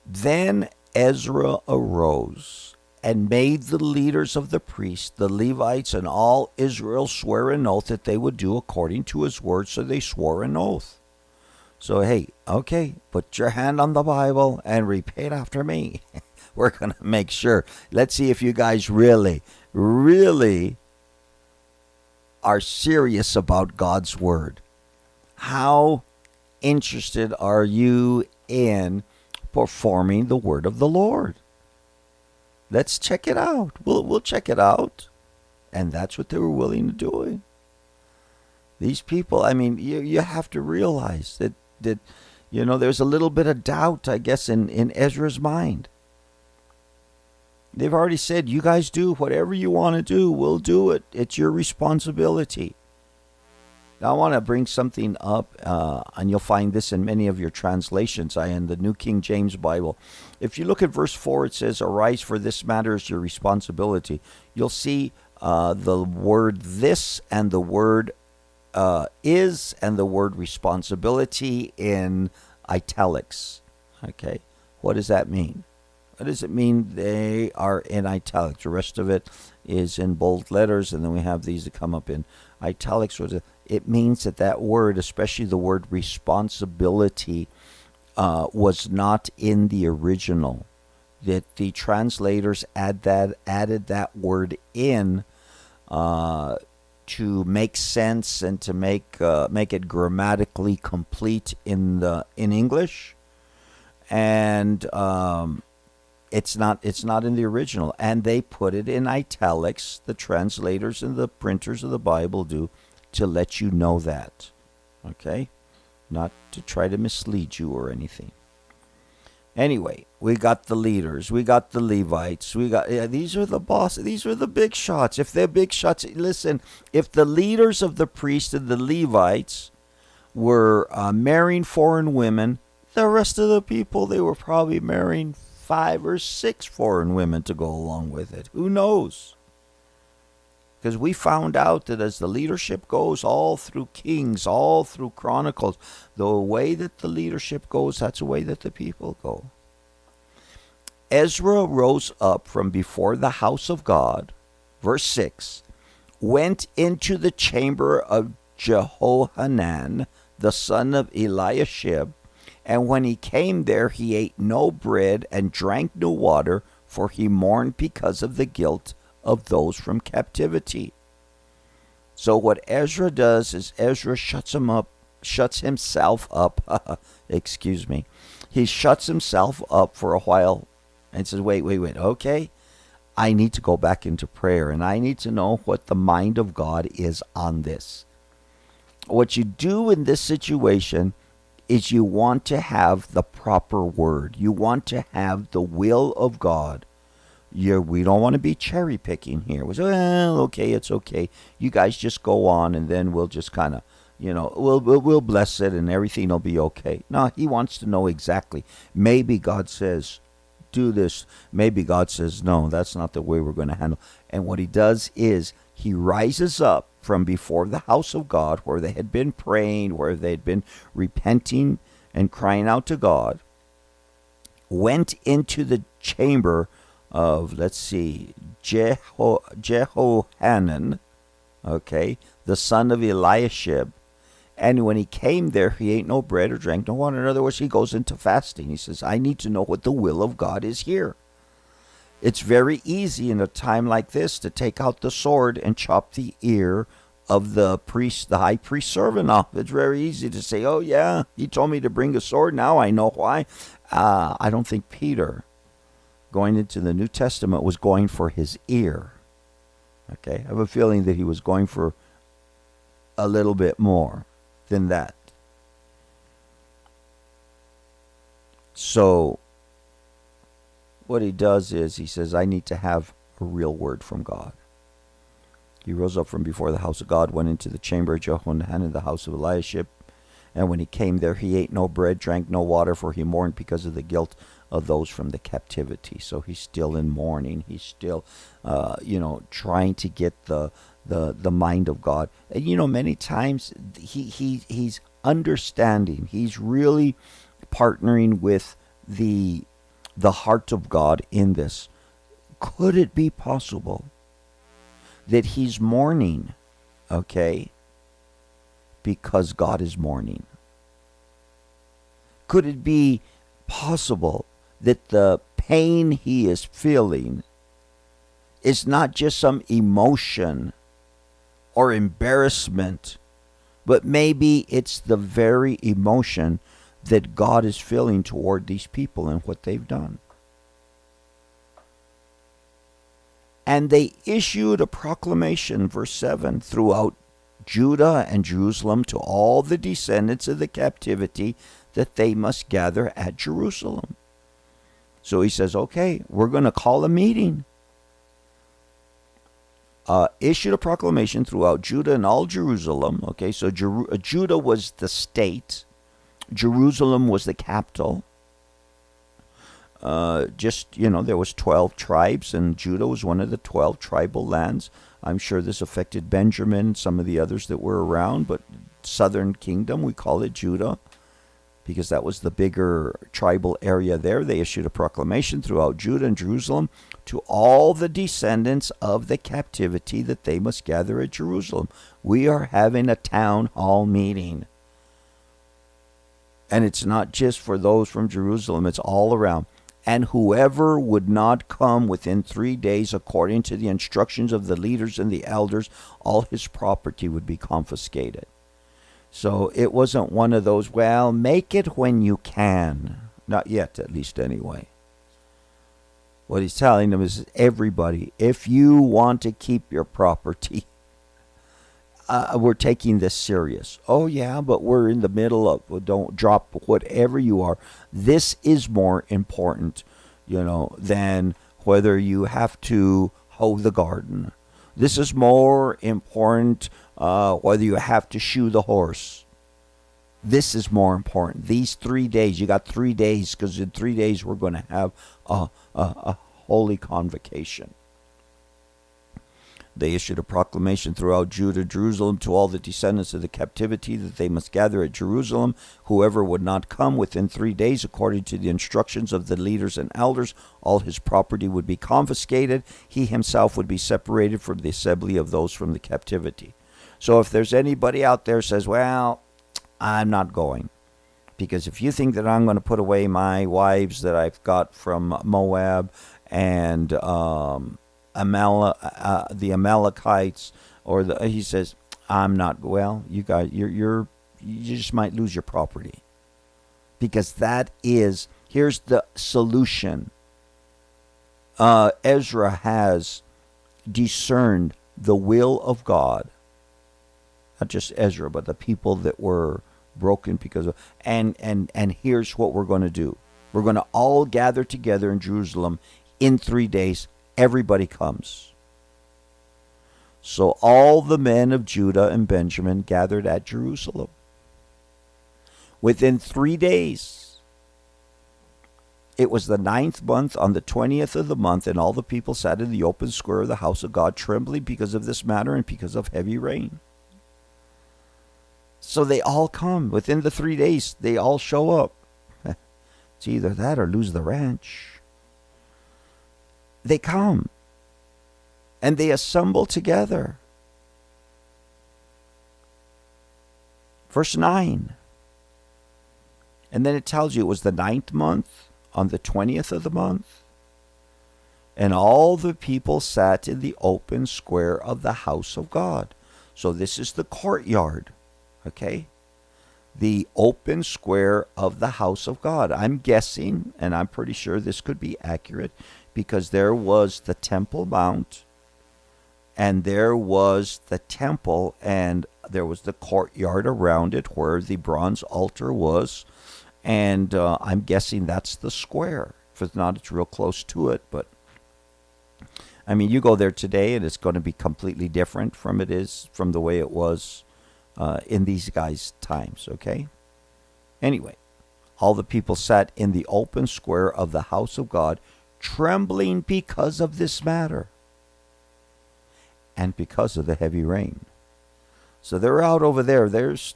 Then Ezra arose and made the leaders of the priests, the Levites, and all Israel swear an oath that they would do according to his word. So they swore an oath. So, hey, okay, put your hand on the Bible and repeat after me. We're going to make sure. Let's see if you guys really, really are serious about God's word. How interested are you in performing the word of the Lord? Let's check it out. We'll check it out. And that's what they were willing to do. These people, I mean, you have to realize that there's a little bit of doubt, I guess, in Ezra's mind. They've already said, you guys do whatever you want to do. We'll do it. It's your responsibility. Now, I want to bring something up, and you'll find this in many of your translations. In the New King James Bible, if you look at verse 4, it says, arise, for this matter is your responsibility. You'll see the word this and the word is and the word responsibility in italics. Okay, what does that mean? What does it mean they are in italics? The rest of it is in bold letters, and then we have these that come up in italics. It means that word, especially the word responsibility, was not in the original. That the translators added that word in to make sense and to make it grammatically complete in English, and it's not in the original, and they put it in italics. The translators and the printers of the Bible do, to let you know that, okay, not to try to mislead you or anything. Anyway, we got the leaders, we got the Levites, these are the bosses, these are the big shots. If they're big shots, listen, if the leaders of the priests and the Levites were marrying foreign women, the rest of the people, they were probably marrying 5 or 6 foreign women to go along with it. Who knows? Because we found out that as the leadership goes all through Kings, all through Chronicles, the way that the leadership goes, that's the way that the people go. Ezra rose up from before the house of God, verse 6, went into the chamber of Jehohanan, the son of Eliashib, and when he came there, he ate no bread and drank no water, for he mourned because of the guilt of those from captivity. So what Ezra does is Ezra shuts himself up. Excuse me. He shuts himself up for a while and says, wait. Okay, I need to go back into prayer, and I need to know what the mind of God is on this. What you do in this situation is you want to have the proper word. You want to have the will of God. We don't want to be cherry picking here. We say, well, okay, it's okay. You guys just go on, and then we'll just kind of, we'll bless it, and everything will be okay. No, he wants to know exactly. Maybe God says, do this. Maybe God says, no, that's not the way we're going to handle. And what he does is he rises up from before the house of God, where they had been praying, where they had been repenting and crying out to God, went into the chamber of, Jehohanan, okay, the son of Eliashib. And when he came there, he ate no bread or drank no water. In other words, he goes into fasting. He says, I need to know what the will of God is here. It's very easy in a time like this to take out the sword and chop the ear of the priest, the high priest servant off. It's very easy to say, oh yeah, he told me to bring a sword. Now I know why. I don't think Peter, going into the New Testament, was going for his ear. Okay, I have a feeling that he was going for a little bit more than that. So what he does is he says, I need to have a real word from God. He rose up from before the house of God, went into the chamber of Jehohanan in the house of Eliashib. And when he came there, he ate no bread, drank no water, for he mourned because of the guilt of those from the captivity. So he's still in mourning. He's still, trying to get the mind of God. And, many times he's understanding. He's really partnering with the the heart of God in this. Could it be possible that he's mourning, okay, because God is mourning? Could it be possible that the pain he is feeling is not just some emotion or embarrassment, but maybe it's the very emotion that God is feeling toward these people and what they've done? And they issued a proclamation, verse 7, throughout Judah and Jerusalem to all the descendants of the captivity that they must gather at Jerusalem. So he says, okay, we're going to call a meeting. Issued a proclamation throughout Judah and all Jerusalem. Okay, so Judah was the state. Jerusalem was the capital. There was 12 tribes, and Judah was one of the 12 tribal lands. I'm sure this affected Benjamin, some of the others that were around, but southern kingdom, we call it Judah, because that was the bigger tribal area there. They issued a proclamation throughout Judah and Jerusalem to all the descendants of the captivity that they must gather at Jerusalem. We are having a town hall meeting. And it's not just for those from Jerusalem, it's all around. And whoever would not come within 3 days according to the instructions of the leaders and the elders, all his property would be confiscated. So it wasn't one of those, well, make it when you can. Not yet, at least anyway. What he's telling them is, everybody, if you want to keep your property, we're taking this serious. Oh, yeah, but we're in the middle of, don't drop whatever you are. This is more important, than whether you have to hoe the garden. This is more important whether you have to shoe the horse. This is more important. These 3 days, you got 3 days, because in 3 days we're going to have a holy convocation. They issued a proclamation throughout Judah, Jerusalem, to all the descendants of the captivity that they must gather at Jerusalem. Whoever would not come within 3 days, according to the instructions of the leaders and elders, all his property would be confiscated. He himself would be separated from the assembly of those from the captivity. So if there's anybody out there who says, well, I'm not going, because if you think that I'm going to put away my wives that I've got from Moab and the Amalekites, he says, I'm not. Well, you guys, you just might lose your property, because here's the solution. Ezra has discerned the will of God, not just Ezra, but the people that were broken because of, and here's what we're going to do. We're going to all gather together in Jerusalem in 3 days. Everybody comes. So all the men of Judah and Benjamin gathered at Jerusalem. Within 3 days, it was the 9th month, on the 20th of the month, and all the people sat in the open square of the house of God, trembling because of this matter and because of heavy rain. So they all come. Within the 3 days, they all show up. It's either that or lose the ranch. They come. And they assemble together. Verse 9. And then it tells you it was the 9th month, on the 20th of the month. And all the people sat in the open square of the house of God. So this is the courtyard. Okay? The open square of the house of God. I'm guessing, and I'm pretty sure this could be accurate, because there was the Temple Mount, and there was the temple, and there was the courtyard around it where the bronze altar was, and I'm guessing that's the square. If it's not, it's real close to it, but I mean, you go there today, and it's going to be completely different from the way it was in these guys' times, okay? Anyway, all the people sat in the open square of the house of God, trembling because of this matter and because of the heavy rain. So they're out over there. There is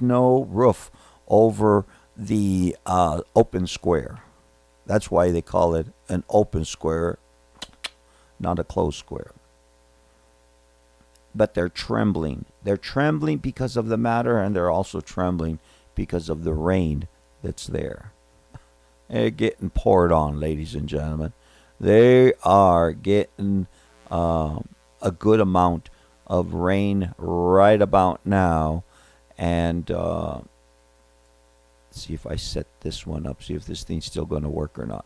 no roof over the open square. That's why they call it an open square, not a closed square. But they're trembling. They're trembling because of the matter, and they're also trembling because of the rain that's there. They're getting poured on, ladies and gentlemen. They are getting a good amount of rain right about now. And see if I set this one up, see if this thing's still going to work or not.